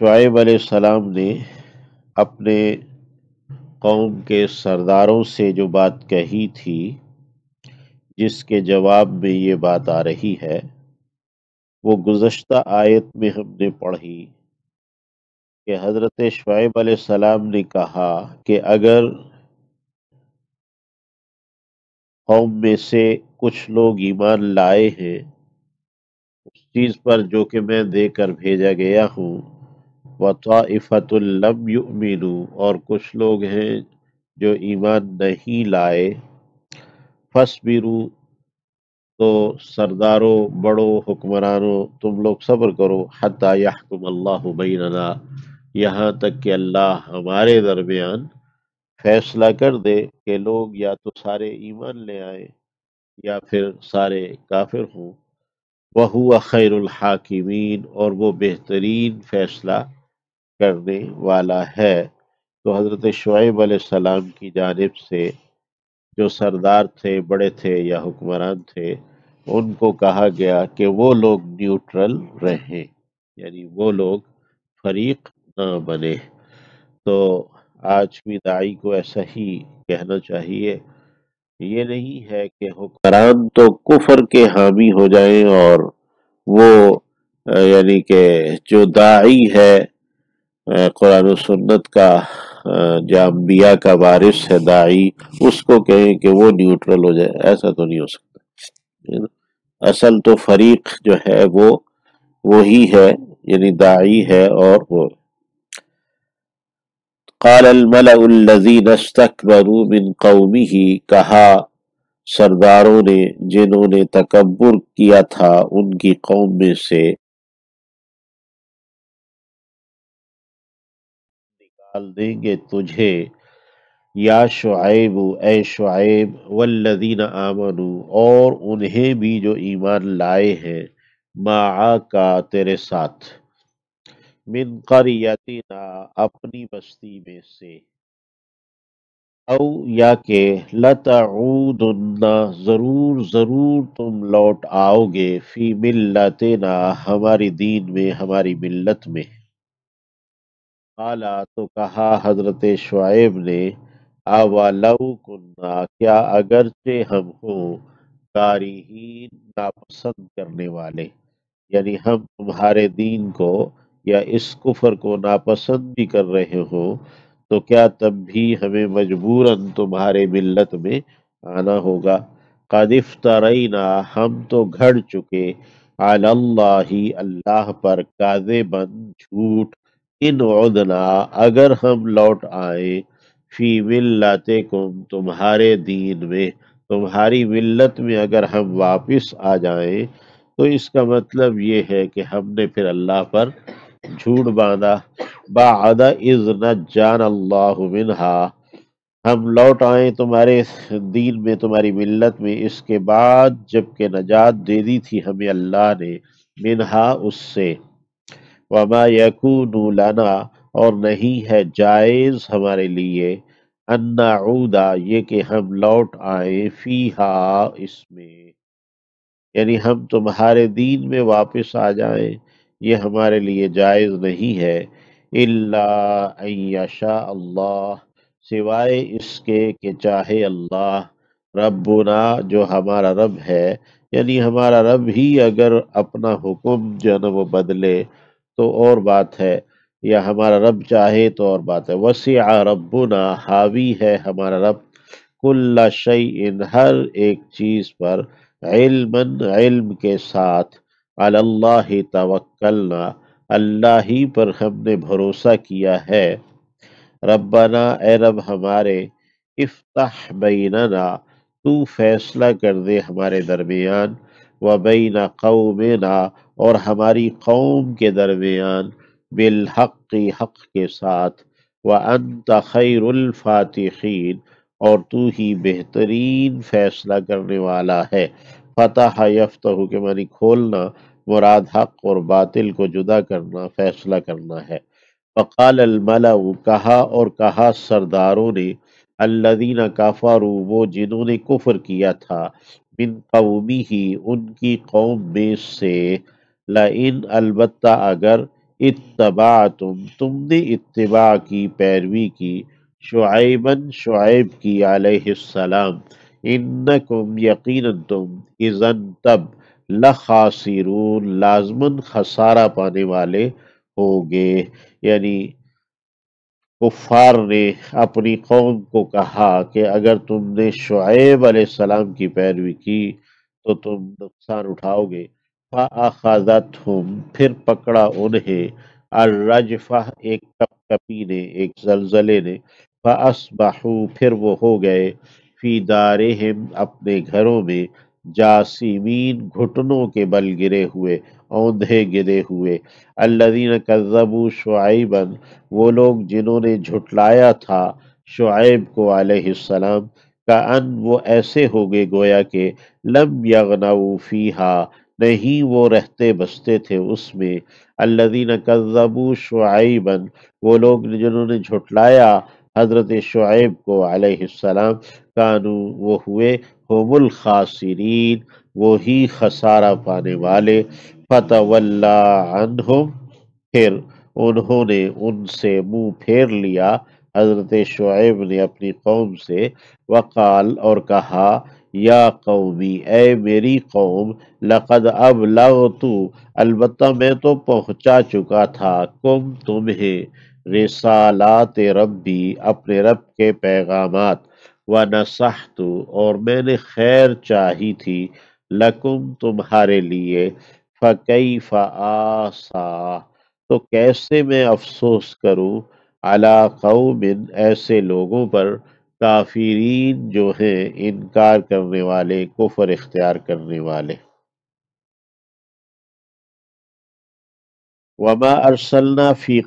شعیب علیہ السلام نے اپنے قوم کے سرداروں سے جو بات کہی تھی، جس کے جواب میں یہ بات آ رہی ہے، وہ گزشتہ آیت میں ہم نے پڑھی کہ حضرت شعیب علیہ السلام نے کہا کہ اگر قوم میں سے کچھ لوگ ایمان لائے ہیں اس چیز پر جو کہ میں دے کر بھیجا گیا ہوں، وَطَائِفَةٌ لَمْ يُؤْمِنُوا، اور کچھ لوگ ہیں جو ایمان نہیں لائے، فَاصْبِرُوا، تو سرداروں، بڑوں، حکمرانوں، تم لوگ صبر کرو، حتیٰ یحکم اللہ بیننا، یہاں تک کہ اللہ ہمارے درمیان فیصلہ کر دے کہ لوگ یا تو سارے ایمان لے آئیں یا پھر سارے کافر ہوں۔ وَهُوَ خَيْرُ الْحَاكِمِينَ، اور وہ بہترین فیصلہ کرنے والا ہے۔ تو حضرت شعیب علیہ السلام کی جانب سے جو سردار تھے، بڑے تھے یا حکمران تھے، ان کو کہا گیا کہ وہ لوگ نیوٹرل رہیں، یعنی وہ لوگ فریق نہ بنے۔ تو آج بھی داعی کو ایسا ہی کہنا چاہیے، یہ نہیں ہے کہ حکمران تو کفر کے حامی ہو جائیں اور وہ یعنی کہ جو داعی ہے قرآن و سنت کا، جو انبیاء کا وارث ہے داعی، اس کو کہیں کہ وہ نیوٹرل ہو جائے، ایسا تو نہیں ہو سکتا۔ اصل تو فریق جو ہے وہ وہی ہے، یعنی داعی ہے، اور وہ قال الملأ الذین استکبروا من قومہ، کہا سرداروں نے جنہوں نے تکبر کیا تھا ان کی قوم میں سے، نکال دیں گے تجھے یا شعیب، اے شعیب، والذین آمنوا، اور انہیں بھی جو ایمان لائے ہیں، معاک، تیرے ساتھ، من قریتنا، اپنی بستی میں سے، او یا کہ لتعودن، ضرور ضرور تم لوٹ آؤ گے، فی ملتنا، ہماری دین میں، ہماری ملت میں۔ قالا، تو کہا حضرت شعیب نے، اولو کنا، کیا اگرچہ ہم ہوں کارہین، ناپسند کرنے والے، یعنی ہم تمہارے دین کو یا اس کفر کو ناپسند بھی کر رہے ہوں، تو کیا تب بھی ہمیں مجبوراً تمہارے ملت میں آنا ہوگا؟ قد افترینا، ہم تو گھڑ چکے، علی اللہ، اللہ پر، کاذباً، جھوٹ، ان عدنا، اگر ہم لوٹ آئیں، فی ملتکم، تمہارے دین میں، تمہاری ملت میں اگر ہم واپس آ جائیں، تو اس کا مطلب یہ ہے کہ ہم نے پھر اللہ پر جھوٹ باندھا۔ بعد اذ نجانا اللہ منہا، ہم لوٹ آئیں تمہارے دین میں، تمہاری ملت میں، اس کے بعد جبکہ نجات دے دی تھی ہمیں اللہ نے، منہا، اس سے، وما یکون لنا، اور نہیں ہے جائز ہمارے لیے، ان نعود، یہ کہ ہم لوٹ آئیں، فیہا، اس میں، یعنی ہم تمہارے دین میں واپس آ جائیں، یہ ہمارے لیے جائز نہیں ہے، الا ان یشاء اللہ، سوائے اس کے کہ چاہے اللہ، ربنا، جو ہمارا رب ہے، یعنی ہمارا رب ہی اگر اپنا حکم جو ہے نا وہ بدلے تو اور بات ہے، یا ہمارا رب چاہے تو اور بات ہے۔ وسع ربنا، حاوی ہے ہمارا رب، کل شیء، ہر ایک چیز پر، علماً، علم کے ساتھ، علی اللہ توکلنا، اللہ ہی پر ہم نے بھروسہ کیا ہے۔ ربنا، اے رب ہمارے، افتح بیننا، تو فیصلہ کر دے ہمارے درمیان، و بین قومنا، اور ہماری قوم کے درمیان، بالحق، حق کے ساتھ، وانت خیر الفاتحین، اور تو ہی بہترین فیصلہ کرنے والا ہے۔ فتح یفتح کے معنی کھولنا، مراد حق اور باطل کو جدا کرنا، فیصلہ کرنا ہے۔ فقال الملأ، کہا اور کہا سرداروں نے، الذین کفروا، وہ جنہوں نے کفر کیا تھا، من قومہ، ان کی قوم میں سے، لئن، البتہ اگر، تم نے اتباع کی، پیروی کی، شعیباً شعیب کی علیہ السلام، انکم یقیناً تم، اذن تب، لخاسرون لازماً خسارہ پانے والے ہوگے۔ یعنی کفار نے اپنی قوم کو کہا کہ اگر تم نے شعیب علیہ السلام کی پیروی کی تو تم نقصان اٹھاؤ گے۔ فَأَخَذَتْهُمْ پھر پکڑا انہیں، الرجفہ ایک کپی نے، ایک زلزلے نے، فَأَصْبَحُوا پھر وہ ہو گئے، فی دارہم اپنے گھروں میں، جاسمین گھٹنوں کے بل گرے ہوئے، اوندھے گرے ہوئے۔ الذین کذبوا شعیبا وہ لوگ جنہوں نے جھٹلایا تھا شعیب کو علیہ السلام، کأن وہ ایسے ہو گئے گویا کہ لم یغنوا فیہا نہیں وہ رہتے بستے تھے اس میں۔ الذین کذبوا شعیبا وہ لوگ جنہوں نے جھٹلایا حضرت شعیب کو علیہ السلام، کانو وہ ہوئے هم الخاسرین وہی خسارہ پانے والے۔ فتولی عنہم پھر انہوں نے ان سے منہ پھیر لیا، حضرت شعیب نے اپنی قوم سے، وقال اور کہا، یا قومی اے میری قوم، لقد ابلغت البتہ میں تو پہنچا چکا تھا، کم تمہیں، رسالات ربی اپنے رب کے پیغامات، ونصحت اور میں نے خیر چاہی تھی، لکم تمہارے لیے، فکیف آسا تو کیسے میں افسوس کروں، علی قوم ایسے لوگوں پر، کافرین جو ہیں انکار کرنے والے، کفر اختیار کرنے والے۔ وما ارسلنا فی